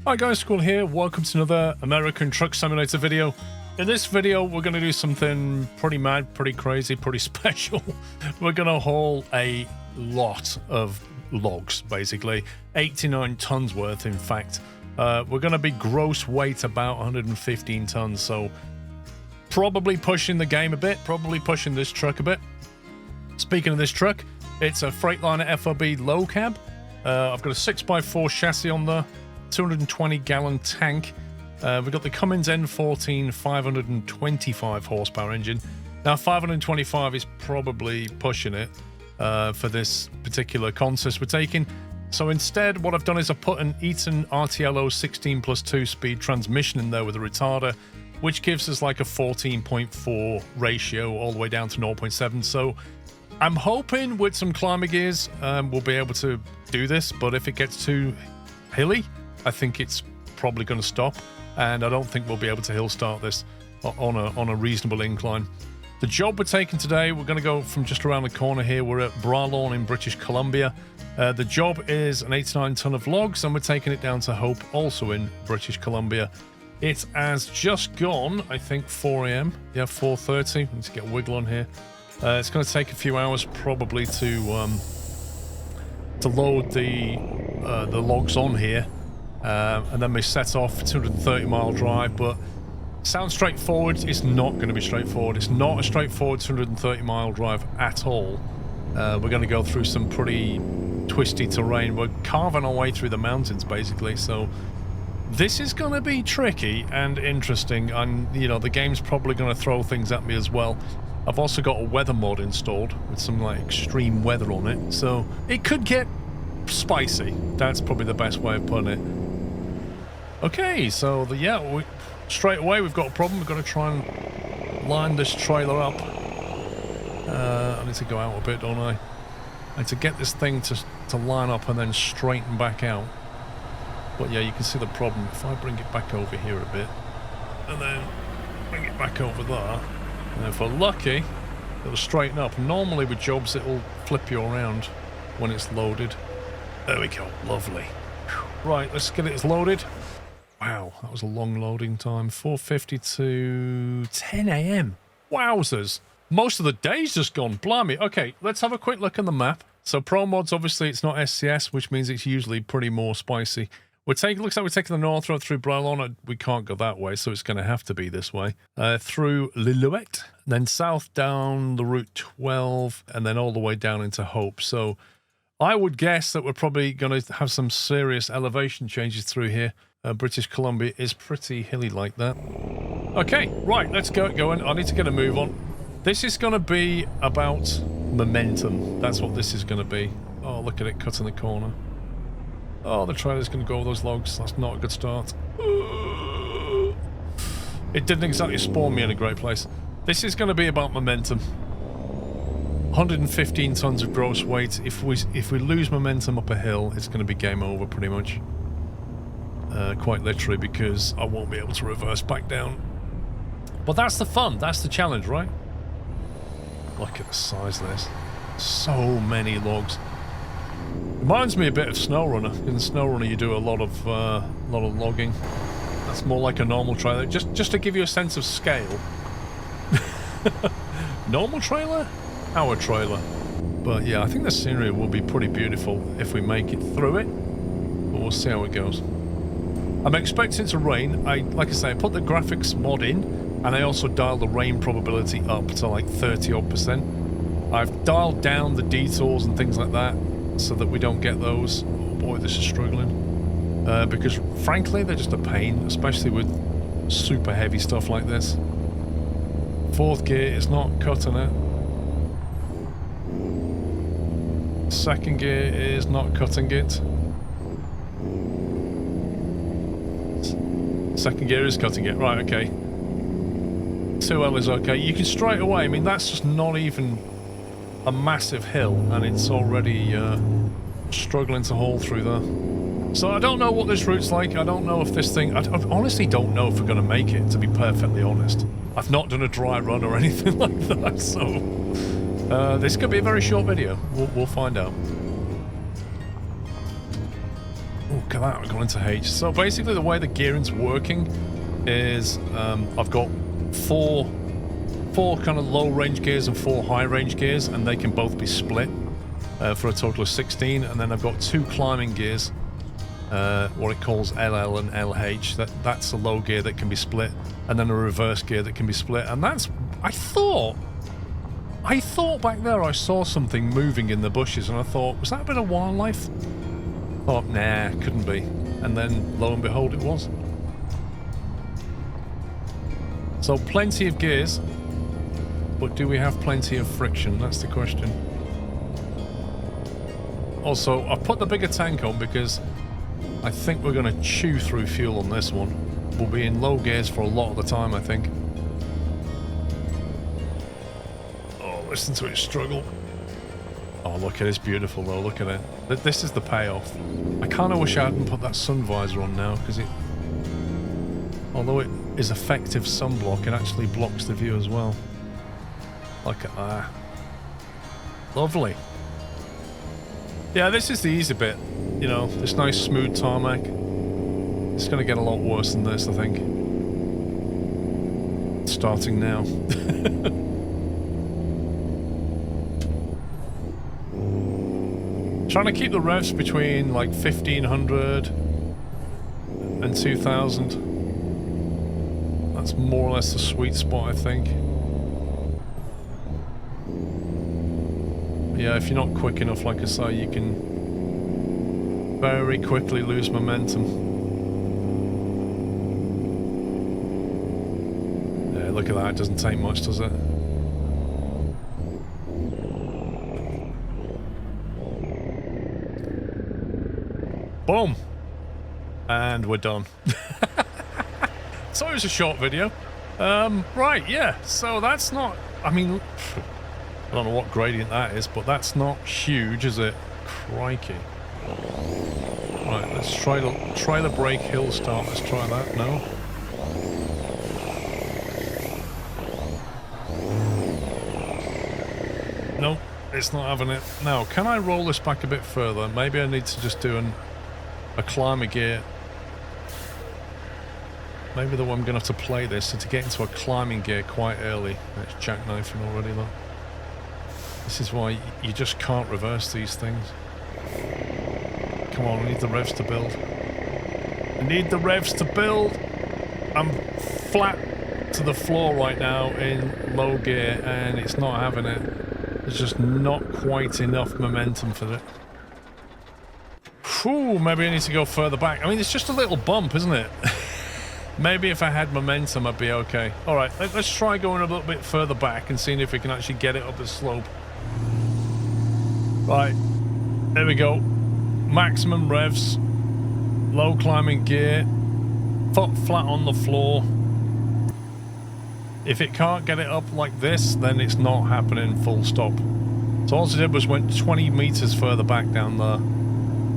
Hi guys, School here. Welcome to another American Truck Simulator video. In this video, we're going to do something pretty mad, pretty crazy, pretty special. We're going to haul a lot of logs, basically. 89 tons worth, in fact. We're going to be gross weight about 115 tons, so probably pushing the game a bit, probably pushing this truck a bit. Speaking of this truck, it's a Freightliner FLB low cab. I've got a 6x4 chassis on there. 220-gallon tank. We've got the Cummins N14 525 horsepower engine. Now 525 is probably pushing it for this particular consist we're taking. So instead what I've done is I've put an Eaton RTLO 16+2 speed transmission in there with a retarder, which gives us like a 14.4 ratio all the way down to 0.7. So I'm hoping with some climber gears we'll be able to do this, but if it gets too hilly, I think it's probably going to stop, and I don't think we'll be able to hill start this on a reasonable incline. The job we're taking today, we're going to go from just around the corner here. We're at Bralorne in British Columbia. The job is an 89 ton of logs, and we're taking it down to Hope, also in British Columbia. It has just gone, I think, 4 a.m. Yeah, 4:30. Need to get a wiggle on here. It's going to take a few hours probably to load the logs on here. And then we set off 230-mile drive, but sounds straightforward. It's not going to be straightforward. It's not a straightforward 230-mile drive at all. We're going to go through some pretty twisty terrain. We're carving our way through the mountains, basically, so this is going to be tricky and interesting, and, you know, the game's probably going to throw things at me as well. I've also got a weather mod installed with some, like, extreme weather on it, so it could get spicy. That's probably the best way of putting it. Okay, so straight away we've got a problem. We've got to try and line this trailer up. I need to go out a bit, don't I? I need to get this thing to line up and then straighten back out. But yeah, you can see the problem. If I bring it back over here a bit, and then bring it back over there, and if we're lucky, it'll straighten up. Normally with jobs, it'll flip you around when it's loaded. There we go, lovely. Right, let's get it loaded. Wow, that was a long loading time. 4:50 to 10 a.m. Wowzers. Most of the day's just gone. Blimey. Okay, let's have a quick look at the map. So ProMods, obviously, it's not SCS, which means it's usually pretty more spicy. Looks like we're taking the north road through Bralorne. We can't go that way, so it's going to have to be this way. Through Lillooet, then south down the Route 12, and then all the way down into Hope. So I would guess that we're probably going to have some serious elevation changes through here. British Columbia is pretty hilly like that. Okay, right, let's get going. I need to get a move on. This is going to be about momentum. That's what this is going to be. Oh, look at it cutting the corner. Oh, the trailer's going to go over those logs. That's not a good start. It didn't exactly spawn me in a great place. This is going to be about momentum. 115 tons of gross weight. If we lose momentum up a hill, it's going to be game over pretty much. Quite literally, because I won't be able to reverse back down. But that's the fun. That's the challenge, right? Look at the size of this. So many logs. Reminds me a bit of SnowRunner. In SnowRunner, you do a lot of logging. That's more like a normal trailer. Just to give you a sense of scale. Normal trailer? Our trailer. But yeah, I think the scenery will be pretty beautiful if we make it through it. But we'll see how it goes. I'm expecting it to rain. Like I say, I put the graphics mod in, and I also dialed the rain probability up to like 30-odd%. I've dialed down the detours and things like that so that we don't get those. Oh boy, this is struggling. Because frankly, they're just a pain, especially with super heavy stuff like this. Fourth gear is not cutting it. Second gear is not cutting it. Second gear is cutting it. Right, okay. 2L is okay. You can straight away, I mean, that's just not even a massive hill, and it's already struggling to haul through there. So I don't know what this route's like. I don't know if this thing... I honestly don't know if we're going to make it, to be perfectly honest. I've not done a dry run or anything like that, so... this could be a very short video. We'll find out. Oh, look at that, we're going into H. So basically the way the gearing's working is I've got four kind of low range gears and 4 high range gears, and they can both be split for a total of 16. And then I've got 2 climbing gears, what it calls LL and LH. That's a low gear that can be split, and then a reverse gear that can be split. And that's, I thought back there I saw something moving in the bushes, and I thought, was that a bit of wildlife? Thought, nah, couldn't be. And then lo and behold, it was. So plenty of gears, but do we have plenty of friction? That's the question. Also, I've put the bigger tank on because I think we're going to chew through fuel on this one. We'll be in low gears for a lot of the time, I think. Oh, listen to it struggle. Oh, look at it. It's beautiful, though. Look at it. This is the payoff. I kind of wish I hadn't put that sun visor on now, because it... although it is effective sunblock, it actually blocks the view as well. Look at that. Lovely. Yeah, this is the easy bit. You know, this nice smooth tarmac. It's going to get a lot worse than this, I think. Starting now. Trying to keep the revs between like 1500 and 2000. That's more or less the sweet spot, I think. Yeah, if you're not quick enough, like I say, you can very quickly lose momentum. Yeah, look at that. It doesn't take much, does it? Boom! And we're done. So it was a short video. Right, yeah. So that's not... I mean... I don't know what gradient that is, but that's not huge, is it? Crikey. Right, let's try the brake hill start. Let's try that. No? Nope, it's not having it. Now, can I roll this back a bit further? Maybe I need to just do a climber gear. Maybe the way I'm going to have to play this is to get into a climbing gear quite early. It's jackknifing already, though. This is why you just can't reverse these things. Come on, we need the revs to build. I need the revs to build. I'm flat to the floor right now in low gear, and it's not having it. There's just not quite enough momentum for it. Whew, maybe I need to go further back. I mean, it's just a little bump, isn't it? Maybe if I had momentum, I'd be okay. All right, let's try going a little bit further back and seeing if we can actually get it up the slope. Right, there we go. Maximum revs, low climbing gear, foot flat on the floor. If it can't get it up like this, then it's not happening, full stop. So all I did was went 20 meters further back down there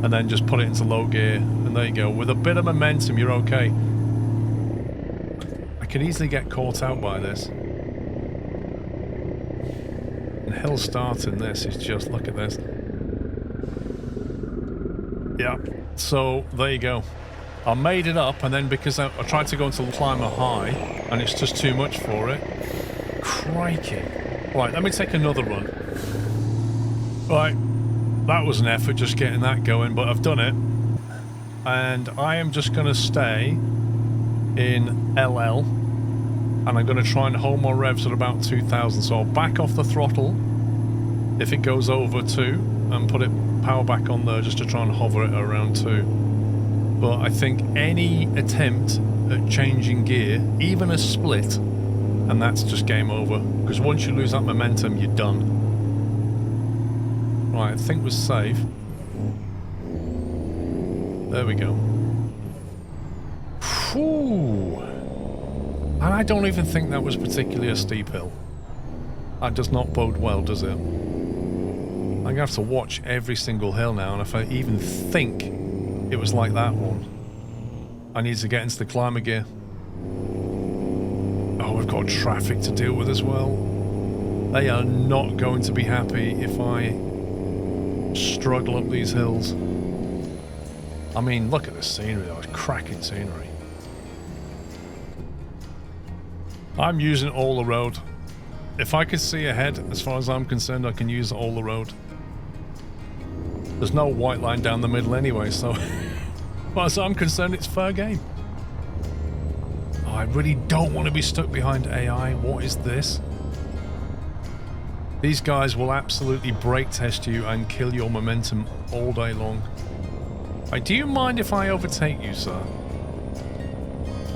and then just put it into low gear, and there you go. With a bit of momentum, you're okay. I could easily get caught out by this. And hill starting this is just, look at this. Yeah, so there you go. I made it up, and then because I tried to go into climber high, and it's just too much for it. Crikey. Right, let me take another run. Right, that was an effort just getting that going, but I've done it. And I am just going to stay in LL, and I'm going to try and hold my revs at about 2000. So I'll back off the throttle if it goes over 2, and put it power back on there just to try and hover it around 2. But I think any attempt at changing gear, even a split, and that's just game over. Because once you lose that momentum, you're done. Right, I think we're safe. There we go. Whew. And I don't even think that was particularly a steep hill. That does not bode well, does it? I'm going to have to watch every single hill now, and if I even think it was like that one, I need to get into the climber gear. Oh, we've got traffic to deal with as well. They are not going to be happy if I struggle up these hills. I mean, look at the scenery though. It's cracking scenery. I'm using all the road. If I can see ahead, as far as I'm concerned, I can use all the road. There's no white line down the middle anyway, so as far as I'm concerned, it's fair game. Oh, I really don't want to be stuck behind AI. What is this? These guys will absolutely brake test you and kill your momentum all day long. Hey, do you mind if I overtake you, sir?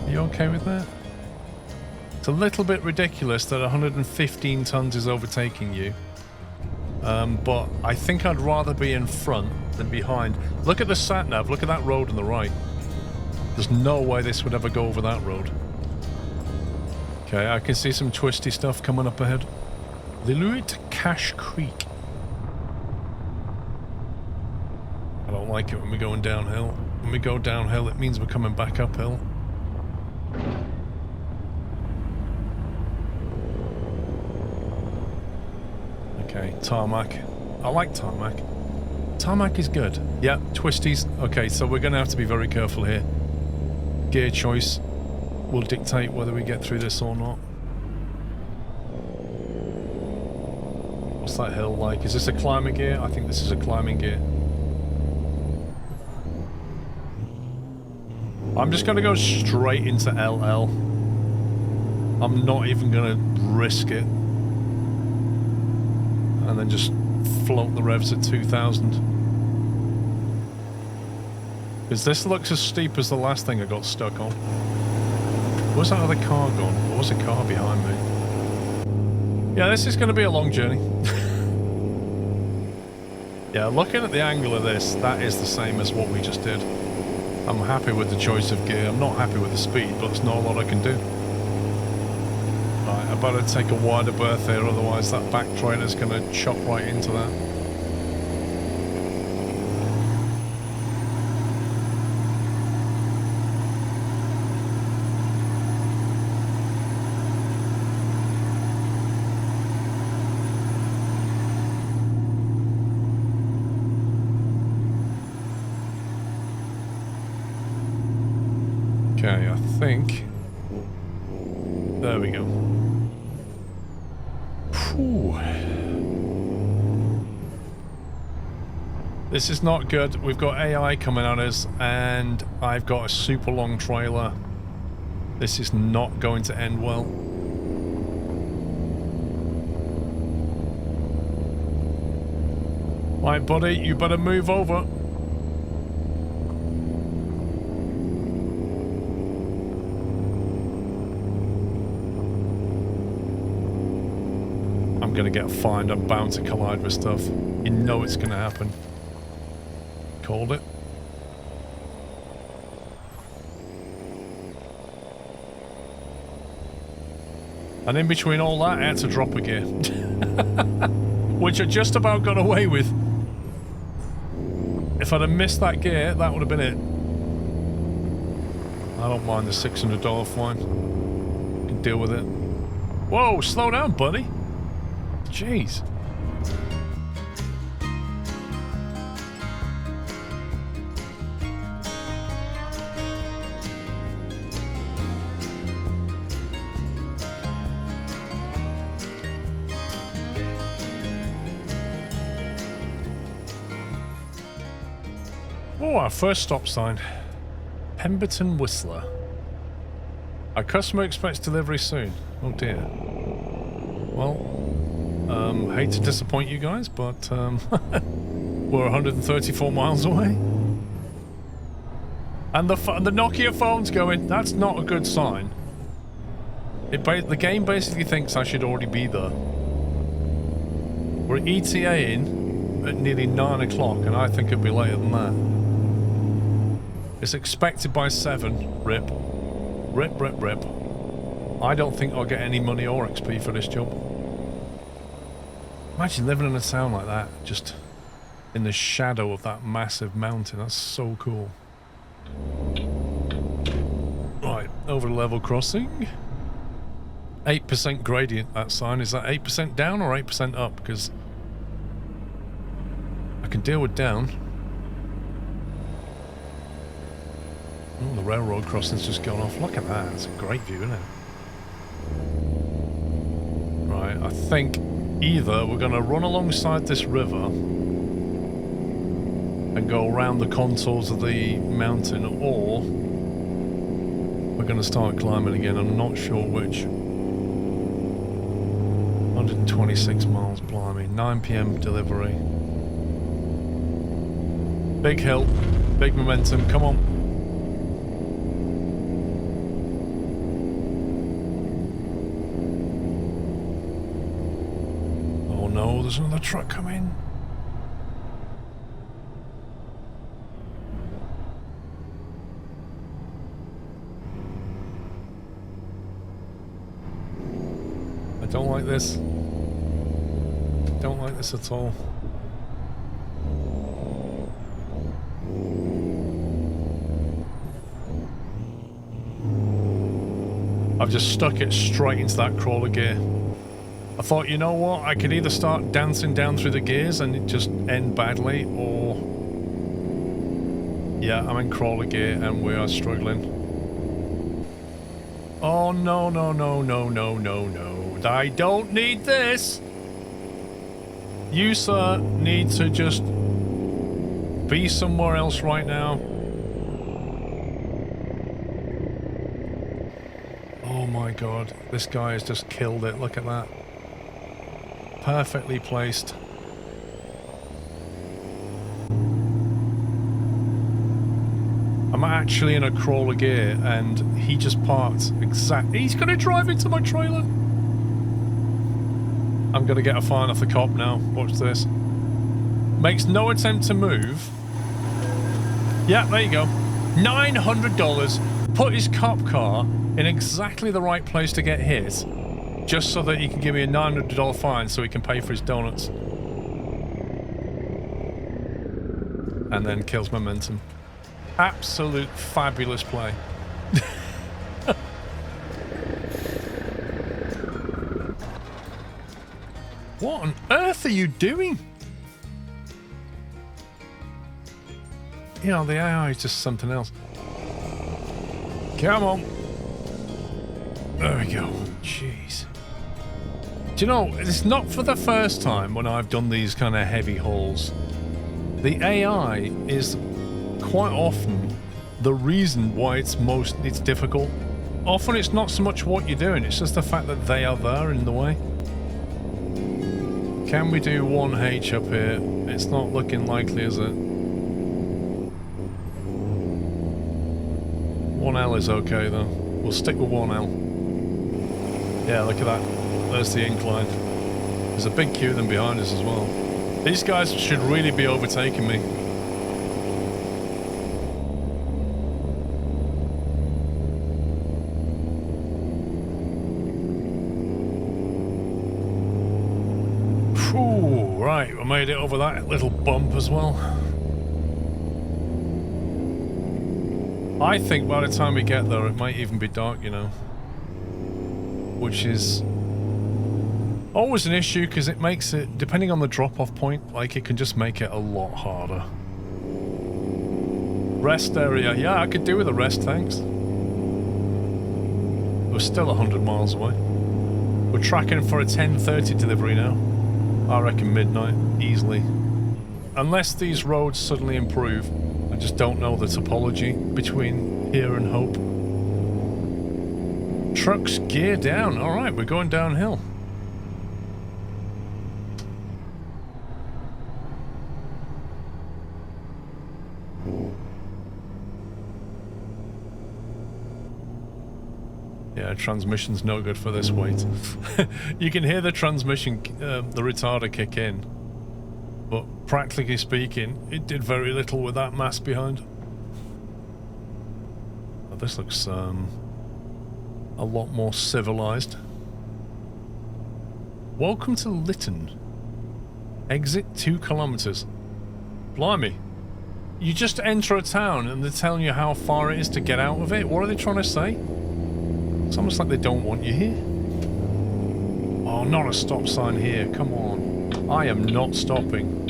Are you okay with that? It's a little bit ridiculous that 115 tons is overtaking you. But I think I'd rather be in front than behind. Look at the sat-nav. Look at that road on the right. There's no way this would ever go over that road. Okay, I can see some twisty stuff coming up ahead. Lillooet Cache Creek. I don't like it when we're going downhill. When we go downhill, it means we're coming back uphill. Okay, tarmac. I like tarmac. Tarmac is good. Yeah, twisties. Okay, so we're going to have to be very careful here. Gear choice will dictate whether we get through this or not. What's that hill like? Is this a climbing gear? I think this is a climbing gear. I'm just going to go straight into LL. I'm not even going to risk it. And then just float the revs at 2,000. Because this looks as steep as the last thing I got stuck on. Where's that other car gone? There was a car behind me. Yeah, this is going to be a long journey. Yeah, looking at the angle of this, that is the same as what we just did. I'm happy with the choice of gear. I'm not happy with the speed, but there's not a lot I can do. Right, I better take a wider berth here, otherwise that back trailer's going to chop right into that. Okay, I think... There we go. Whew. This is not good. We've got AI coming at us, and I've got a super long trailer. This is not going to end well. Right, buddy, you better move over. I'm gonna get fined. I'm bound to collide with stuff. You know it's gonna happen. Called it. And in between all that, I had to drop a gear. Which I just about got away with. If I'd have missed that gear, that would have been it. I don't mind the $600 fine. I can deal with it. Whoa, slow down, buddy. Jeez. Oh, our first stop sign. Pemberton Whistler. Our customer expects delivery soon. Oh dear. Well, hate to disappoint you guys, but we're 134 miles away. And the Nokia phone's going. That's not a good sign. The game basically thinks I should already be there. We're ETA-ing at nearly 9 o'clock, and I think it'll be later than that. It's expected by 7. Rip. Rip, rip, rip. I don't think I'll get any money or XP for this job. Imagine living in a town like that, just in the shadow of that massive mountain. That's so cool. Right, over the level crossing. 8% gradient, that sign. Is that 8% down or 8% up? Because I can deal with down. Oh, the railroad crossing's just gone off. Look at that. It's a great view, isn't it? Right, I think either we're going to run alongside this river and go around the contours of the mountain, or we're going to start climbing again. I'm not sure which. 126 miles, blimey. 9 p.m. delivery. Big hill, big momentum, come on. Oh no, there's another truck coming. I don't like this. Don't like this at all. I've just stuck it straight into that crawler gear. I thought, you know what, I could either start dancing down through the gears and it just end badly, or... yeah, I'm in crawler gear and we are struggling. Oh, no, no, no, no, no, no, no. I don't need this! You, sir, need to just be somewhere else right now. Oh my god, this guy has just killed it. Look at that. Perfectly placed. I'm actually in a crawler gear and he just parked exactly. He's gonna drive into my trailer. I'm gonna get a fine off the cop now. Watch this. Makes no attempt to move. Yeah, there you go. $900. Put his cop car in exactly the right place to get hit, just so that he can give me a $900 fine so he can pay for his donuts. And then kills momentum. Absolute fabulous play. What on earth are you doing? You know, the AI is just something else. Come on. There we go. Jeez. Do you know, it's not for the first time when I've done these kind of heavy hauls. The AI is quite often the reason why it's difficult. Often it's not so much what you're doing, it's just the fact that they are there in the way. Can we do 1H up here? It's not looking likely, is it? 1L is okay though. We'll stick with 1L. Yeah, look at that. There's the incline. There's a big queue then behind us as well. These guys should really be overtaking me. Whew, right, we made it over that little bump as well. I think by the time we get there, it might even be dark, you know. Which is always an issue, because it makes it, depending on the drop-off point, like, it can just make it a lot harder. Rest area. Yeah, I could do with a rest, thanks. We're still 100 miles away. We're tracking for a 10:30 delivery now. I reckon midnight, easily. Unless these roads suddenly improve. I just don't know the topology between here and Hope. Trucks gear down. Alright, we're going downhill. Yeah, transmission's no good for this weight. You can hear the transmission, the retarder kick in. But practically speaking, it did very little with that mass behind. Oh, this looks a lot more civilized. Welcome to Lytton. Exit 2 kilometers. Blimey. You just enter a town and they're telling you how far it is to get out of it? What are they trying to say? It's almost like they don't want you here. Oh, not a stop sign here. Come on. I am not stopping.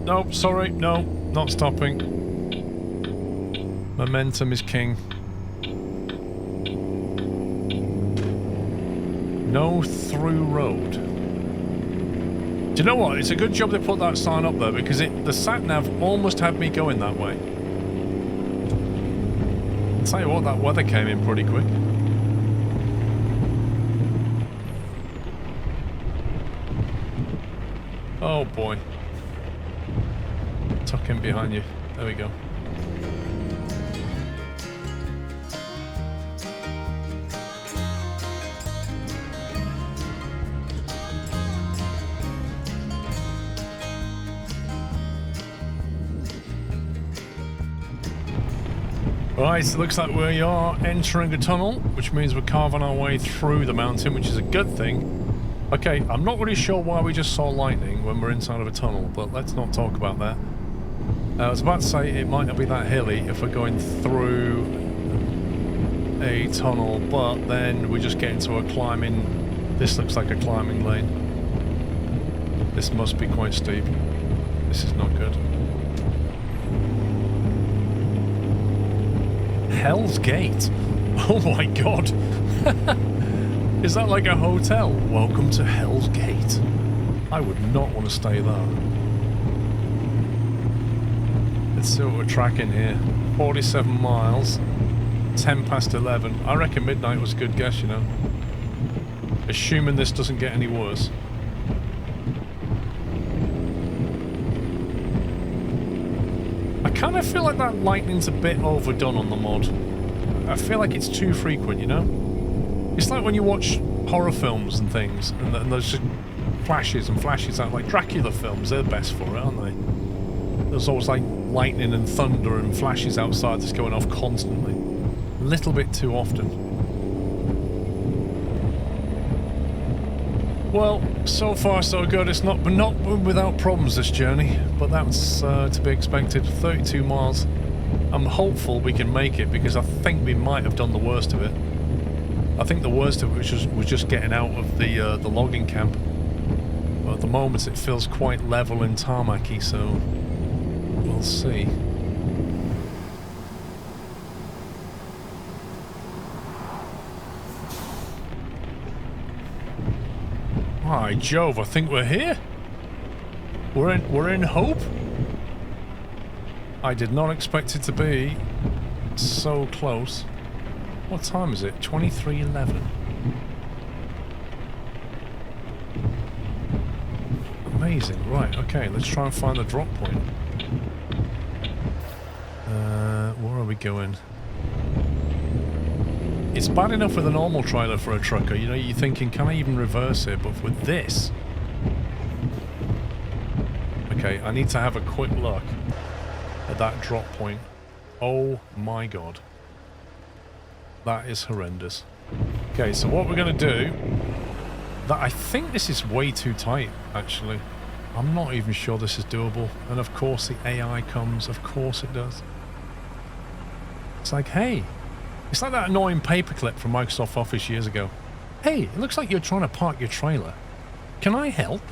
Nope, sorry. No, not stopping. Momentum is king. No through road. Do you know what? It's a good job they put that sign up there because the sat-nav almost had me going that way. I'll tell you what, that weather came in pretty quick. Oh boy. Tuck in behind you. There we go. Right, so it looks like we are entering a tunnel, which means we're carving our way through the mountain, which is a good thing. Okay, I'm not really sure why we just saw lightning when we're inside of a tunnel, but let's not talk about that. I was about to say it might not be that hilly if we're going through a tunnel, but then we just get into a climbing... This looks like a climbing lane. This must be quite steep. This is not good. Hell's Gate? Oh my god! Is that like a hotel? Welcome to Hell's Gate. I would not want to stay there. Let's see what we're tracking here. 47 miles. 10 past 11. I reckon midnight was a good guess, you know. Assuming this doesn't get any worse. I kind of feel like that lightning's a bit overdone on the mod. I feel like it's too frequent, you know? It's like when you watch horror films and things, and there's just flashes and flashes out, like Dracula films, they're the best for it, aren't they? There's always like lightning and thunder and flashes outside that's going off constantly. A little bit too often. Well, so far so good. It's not without problems, this journey, but that's to be expected. 32 miles. I'm hopeful we can make it because I think we might have done the worst of it. I think the worst of it was just getting out of the logging camp. But at the moment it feels quite level and tarmacy, so we'll see. By Jove, I think we're here. We're in hope. I did not expect it to be so close. What time is it? 23:11. Amazing. Right, okay, let's try and find the drop point. Where are we going? It's bad enough with a normal trailer for a trucker, you know, you're thinking, can I even reverse it? But with this... Okay, I need to have a quick look at that drop point. Oh my god. That is horrendous. Okay, so what we're going to do... I think this is way too tight, actually. I'm not even sure this is doable. And of course the AI comes, of course it does. It's like, hey... It's like that annoying paperclip from Microsoft Office years ago. Hey, it looks like you're trying to park your trailer. Can I help?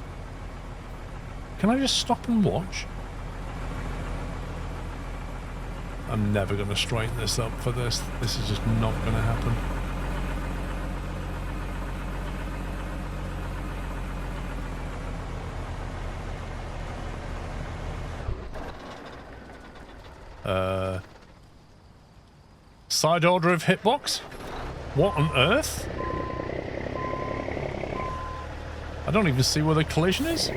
Can I just stop and watch? I'm never going to straighten this up for this. This is just not going to happen. Side order of hitbox? What on earth? I don't even see where the collision is.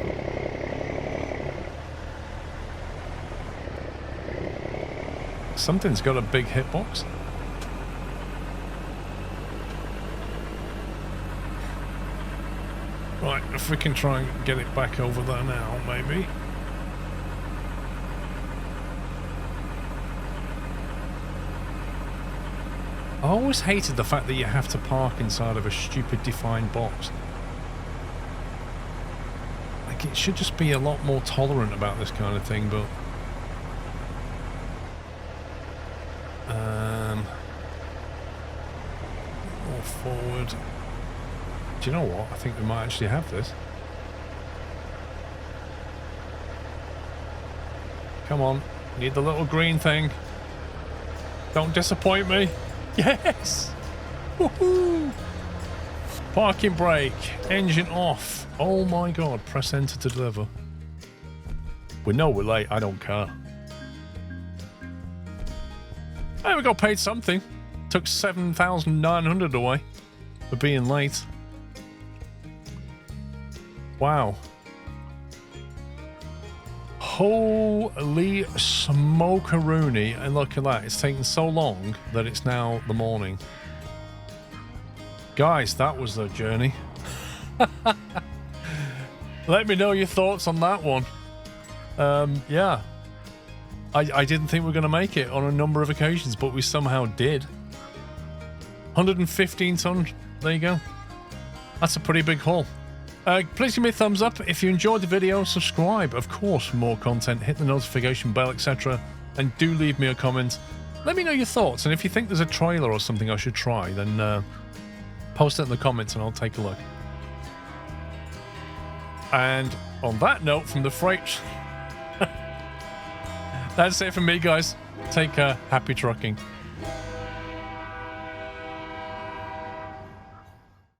Something's got a big hitbox. Right, if we can try and get it back over there now, maybe. I always hated the fact that you have to park inside of a stupid defined box. Like, it should just be a lot more tolerant about this kind of thing, but... More forward. Do you know what? I think we might actually have this. Come on. Need the little green thing. Don't disappoint me. Yes. Woohoo. Parking brake. Engine off. Oh my god. Press enter to deliver. We know we're late. I don't care. Hey, we got paid something. Took 7,900 away for being late. Wow. Holy smokeroonie. And look at that. It's taken so long that it's now the morning. Guys, that was the journey. Let me know your thoughts on that one. Yeah. I didn't think we were going to make it on a number of occasions, but we somehow did. 115 ton. There you go. That's a pretty big haul. Please give me a thumbs up if you enjoyed the video. Subscribe, of course, for more content. Hit the notification bell, etc. And do leave me a comment. Let me know your thoughts. And if you think there's a trailer or something I should try, then post it in the comments and I'll take a look. And on that note from the freight, that's it from me, guys. Take care. Happy trucking.